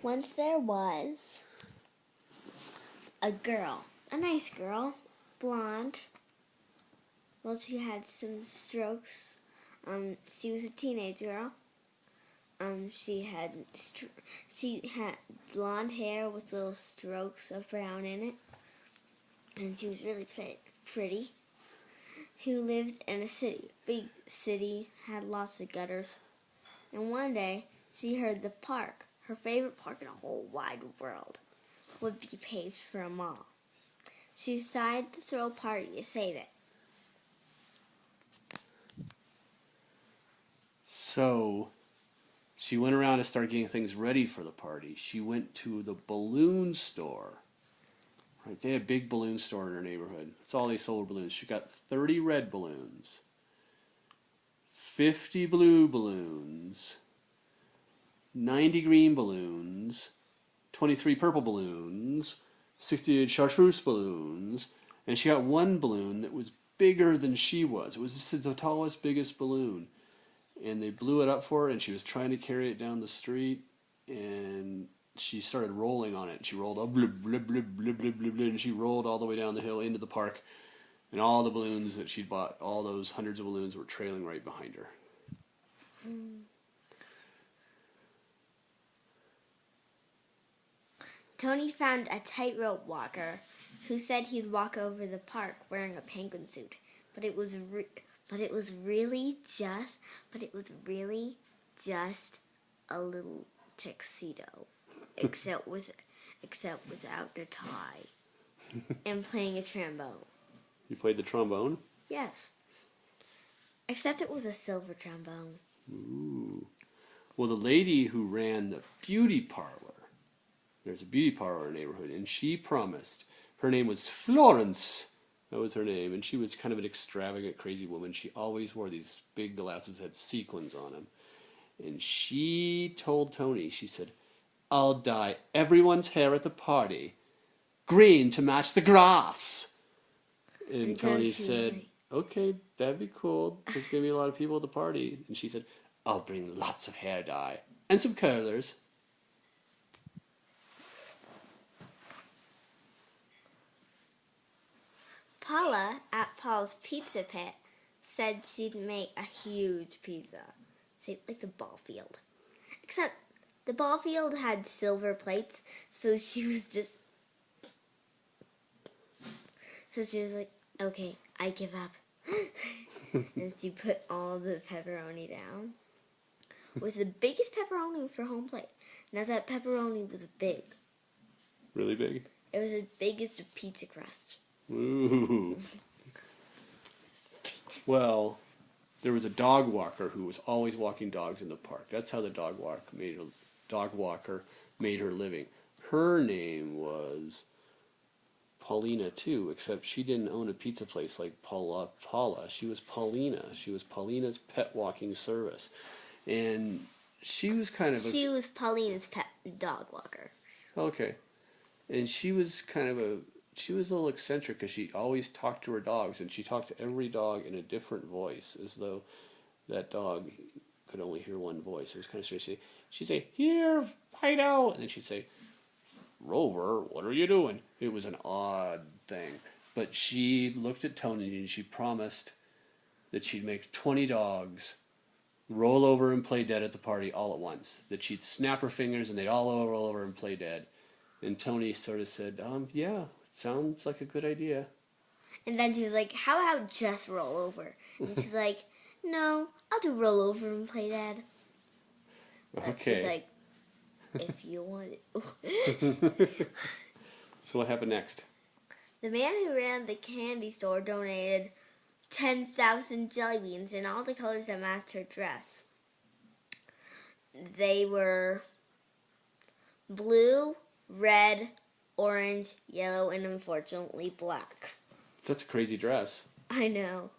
Once there was a girl, a nice girl, blonde. Well, she had some strokes. She was a teenage girl. She had blonde hair with little strokes of brown in it, and she was really pretty. Who lived in a city, big city, had lots of gutters. And one day, she heard the park, her favorite park in the whole wide world, would be paved for a mall. She decided to throw a party to save it. So, she went around and started getting things ready for the party. She went to the balloon store. Right, they had a big balloon store in her neighborhood. That's all they sold, balloons. She got 30 red balloons, 50 blue balloons, 90 green balloons, 23 purple balloons, 68 chartreuse balloons, and she got one balloon that was bigger than she was. It was the tallest, biggest balloon. And they blew it up for her, and she was trying to carry it down the street, and she started rolling on it. She rolled up, blub, blub, blub, blub, blub, blub, and she rolled all the way down the hill into the park, and all the balloons that she'd bought, all those hundreds of balloons were trailing right behind her. Tony found a tightrope walker who said he'd walk over the park wearing a penguin suit, but it was really just a little tuxedo, except without a tie, and playing a trombone. You played the trombone? Yes, except it was a silver trombone. Ooh. Well, the lady who ran the beauty parlor, there's a beauty parlor in our neighborhood, and she promised, her name was Florence. That was her name, and she was kind of an extravagant, crazy woman. She always wore these big glasses that had sequins on them. And she told Tony, she said, "I'll dye everyone's hair at the party green to match the grass." And Tony said, "Okay, that'd be cool. There's going to be a lot of people at the party." And she said, "I'll bring lots of hair dye and some curlers." Paula at Paul's Pizza Pit said she'd make a huge pizza, say like the ball field. Except the ball field had silver plates, so she was like, "Okay, I give up." And she put all the pepperoni down with the biggest pepperoni for home plate. Now that pepperoni was big. Really big? It was as big as the pizza crust. Ooh. Well, there was a dog walker who was always walking dogs in the park. That's how the dog walker made her living. Her name was Paulina too, except she didn't own a pizza place like Paula. She was Paulina. She was Paulina's pet walking service. And she was kind of She was Paulina's pet dog walker. Okay. And she was she was a little eccentric because she always talked to her dogs, and she talked to every dog in a different voice, as though that dog could only hear one voice. It was kind of strange. She'd say, "Here, Fido," and then she'd say, "Rover, what are you doing?" It was an odd thing. But she looked at Tony, and she promised that she'd make 20 dogs roll over and play dead at the party all at once. That she'd snap her fingers, and they'd all roll over and play dead. And Tony sort of said, "Yeah, sounds like a good idea." And then she was like, "How about just roll over?" And she's like, "No, I'll do roll over and play dead." But Okay. she's like, "If you want it." So what happened next? The man who ran the candy store donated 10,000 jelly beans in all the colors that matched her dress. They were blue, red, orange, yellow, and unfortunately black. That's a crazy dress. I know.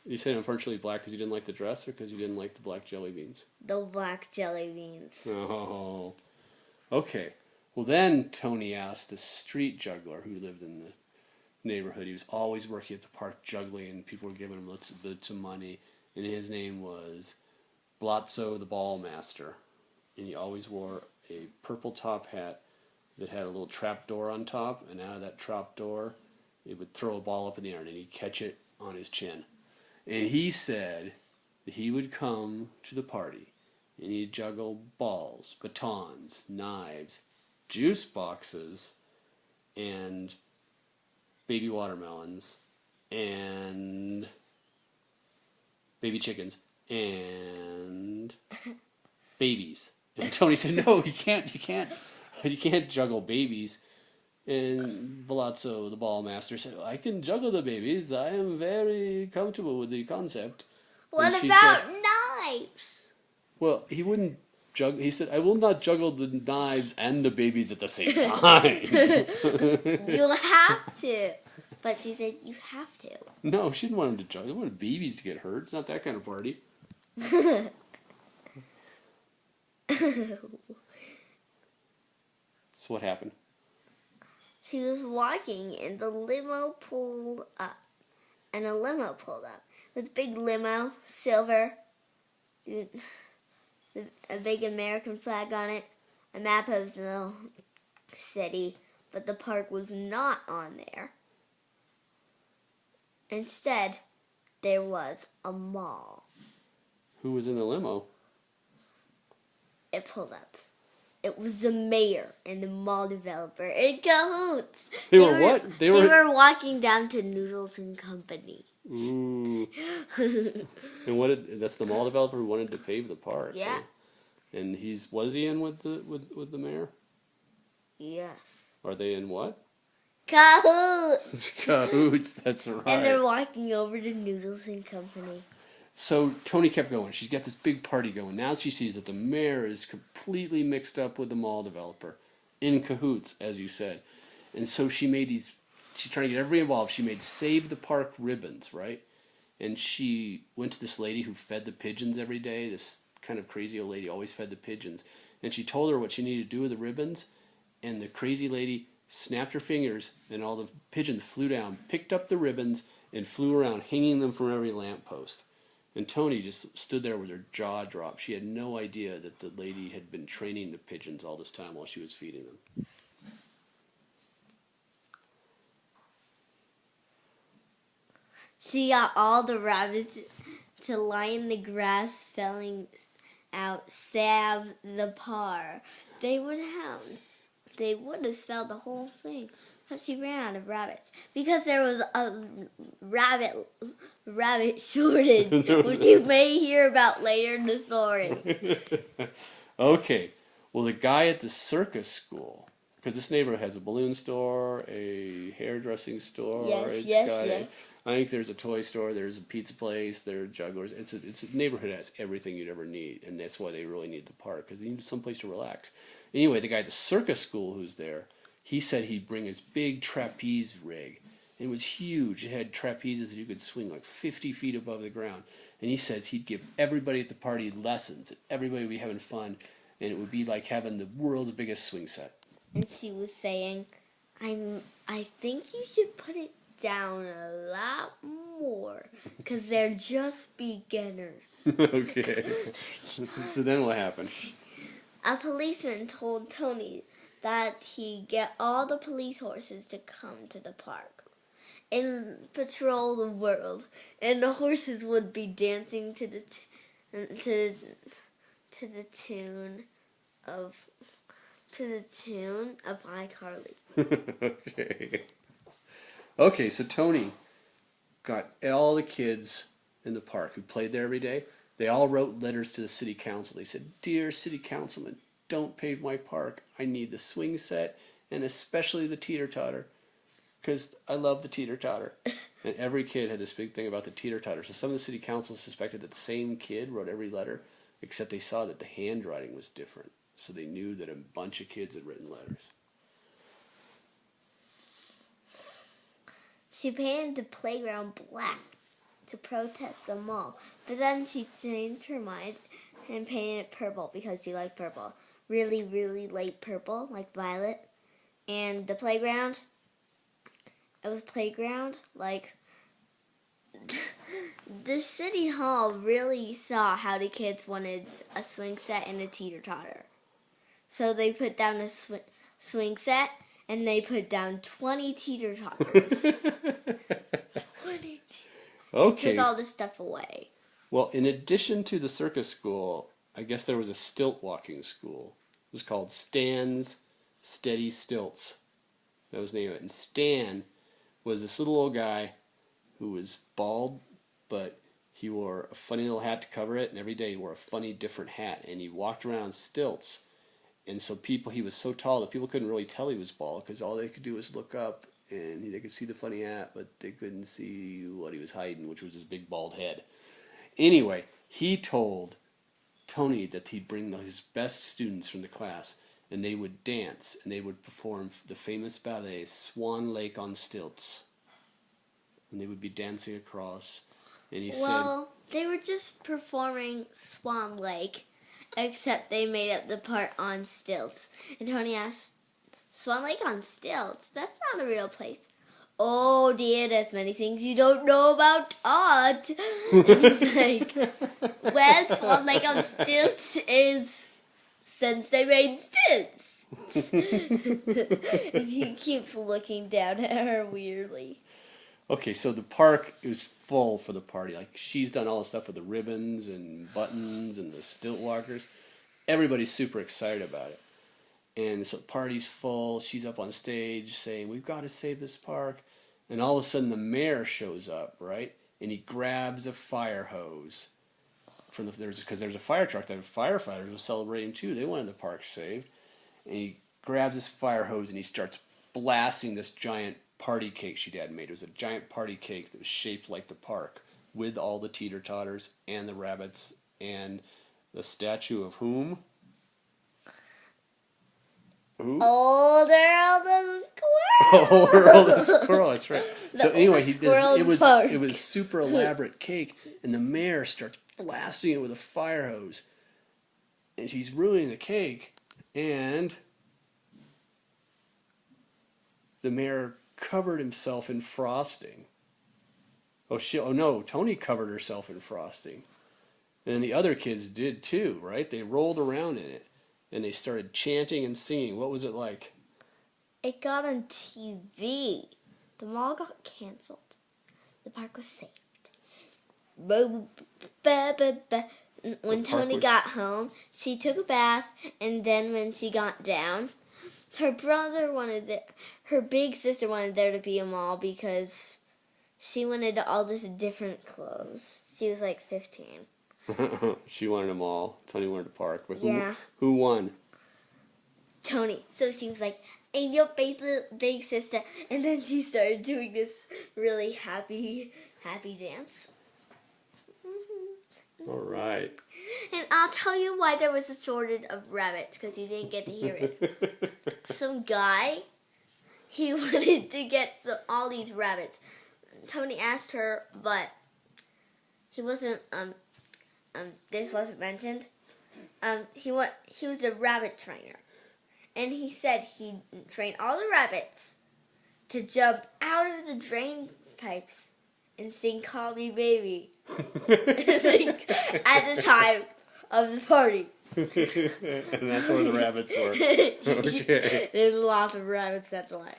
You said unfortunately black because you didn't like the dress or because you didn't like the black jelly beans? The black jelly beans. Oh. Okay. Well, then Tony asked the street juggler who lived in the neighborhood. He was always working at the park juggling, and people were giving him lots of money. And his name was Blotzo the Ball Master. And he always wore a purple top hat that had a little trap door on top, and out of that trap door, it would throw a ball up in the air, and he'd catch it on his chin. And he said that he would come to the party, and he'd juggle balls, batons, knives, juice boxes, and baby watermelons, and baby chickens, and babies. And Tony said, "No, you can't juggle babies." And Palazzo, the ball master, said, "I can juggle the babies. I am very comfortable with the concept." What And she about said, knives? well, he wouldn't juggle. He said, "I will not juggle the knives and the babies at the same time." You have to. But she said you have to. No, she didn't want him to juggle. She wanted babies to get hurt. It's not that kind of party. So what happened? She was walking and the limo pulled up. And a limo pulled up. It was a big limo, silver, a big American flag on it, a map of the city, but the park was not on there. Instead, there was a mall. Who was in the limo? It pulled up. It was the mayor and the mall developer in cahoots. They were what? They were walking down to Noodles and Company. Ooh. And that's the mall developer who wanted to pave the park. Yeah. Right? And was he in with the mayor? Yes. Are they in what? Cahoots. Cahoots, that's right. And they're walking over to Noodles and Company. So Tony kept going. She's got this big party going. Now she sees that the mayor is completely mixed up with the mall developer. In cahoots, as you said. And so she's trying to get everybody involved. She made Save the Park ribbons, right? And she went to this lady who fed the pigeons every day. This kind of crazy old lady always fed the pigeons. And she told her what she needed to do with the ribbons. And the crazy lady snapped her fingers, and all the pigeons flew down, picked up the ribbons, and flew around, hanging them from every lamppost. And Tony just stood there with her jaw dropped. She had no idea that the lady had been training the pigeons all this time while she was feeding them. She got all the rabbits to lie in the grass, spelling out "Save the Par." They would have spelled the whole thing, but she ran out of rabbits because there was a rabbit shortage, which you may hear about later in the story. Okay, well, the guy at the circus school, because this neighborhood has a balloon store, a hairdressing store. Yes. I think there's a toy store, there's a pizza place, there are jugglers. It's a neighborhood that has everything you'd ever need, and that's why they really need the park, because they need someplace to relax. Anyway, the guy at the circus school who's there, he said he'd bring his big trapeze rig. It was huge. It had trapezes that you could swing like 50 feet above the ground. And he says he'd give everybody at the party lessons. Everybody would be having fun, and it would be like having the world's biggest swing set. And she was saying, I think you should put it down a lot more, because they're just beginners. Okay. So then what happened? A policeman told Tony that he'd get all the police horses to come to the park and patrol the world, and the horses would be dancing to the tune of iCarly. Okay, so Tony got all the kids in the park who played there every day. They all wrote letters to the city council. They said, "Dear city councilman, don't pave my park. I need the swing set and especially the teeter-totter, because I love the teeter-totter." And every kid had this big thing about the teeter-totter. So some of the city council suspected that the same kid wrote every letter, except they saw that the handwriting was different. So they knew that a bunch of kids had written letters. She painted the playground black to protest the mall, but then she changed her mind and painted it purple because she liked purple. Really, really light purple, like violet. And the playground, it was playground, like, the city hall really saw how the kids wanted a swing set and a teeter-totter. So they put down a swing set, and they put down 20 teeter-totters. 20. Okay. Took all the stuff away. Well, in addition to the circus school, I guess there was a stilt walking school. It was called Stan's Steady Stilts. That was the name of it. And Stan was this little old guy who was bald, but he wore a funny little hat to cover it, and every day he wore a funny different hat, and he walked around on stilts. And so he was so tall that people couldn't really tell he was bald because all they could do was look up and they could see the funny hat, but they couldn't see what he was hiding, which was his big bald head. Anyway, he told Tony that he'd bring his best students from the class, and they would dance, and they would perform the famous ballet Swan Lake on Stilts. And they would be dancing across, and he Well, they were just performing Swan Lake, except they made up the part on stilts. And Tony asked, Swan Lake on stilts? That's not a real place. Oh dear, there's many things you don't know about art. And he's like, well, Swan Lake on stilts is since they made stilts. And he keeps looking down at her weirdly. Okay, so the park is full for the party. Like, she's done all the stuff with the ribbons and buttons and the stilt walkers. Everybody's super excited about it. And so the party's full. She's up on stage saying, we've got to save this park. And all of a sudden the mayor shows up, right? And he grabs a fire hose. Because there's a fire truck that firefighters were celebrating too. They wanted the park saved. And he grabs this fire hose and he starts blasting this giant party cake she'd had made. It was a giant party cake that was shaped like the park with all the teeter-totters and the rabbits and the statue of whom? Who? Old Earl the Squirrel. Oh, Earl the Squirrel, that's right. So anyway, Park. it was super elaborate cake, and the mayor starts blasting it with a fire hose. And she's ruining the cake, and the mayor covered himself in frosting. Oh no, Tony covered herself in frosting. And the other kids did too, right? They rolled around in it and they started chanting and singing. What was it like? It got on TV. The mall got canceled. The park was saved. When Tony got home, she took a bath, and then when she got down, her big sister wanted there to be a mall because she wanted all this different clothes. She was like 15. She wanted them all. Tony wanted a park. But Yeah. Who won? Tony. So she was like, I'm your big sister. And then she started doing this really happy dance. All right. And I'll tell you why there was a shortage of rabbits, because you didn't get to hear it. Some guy, he wanted to get all these rabbits. Tony asked her, but he wasn't, this wasn't mentioned. He was a rabbit trainer. And he said he'd train all the rabbits to jump out of the drain pipes and sing Call Me Baby like, at the time of the party. And that's where the rabbits were. Okay. There's lots of rabbits, that's why.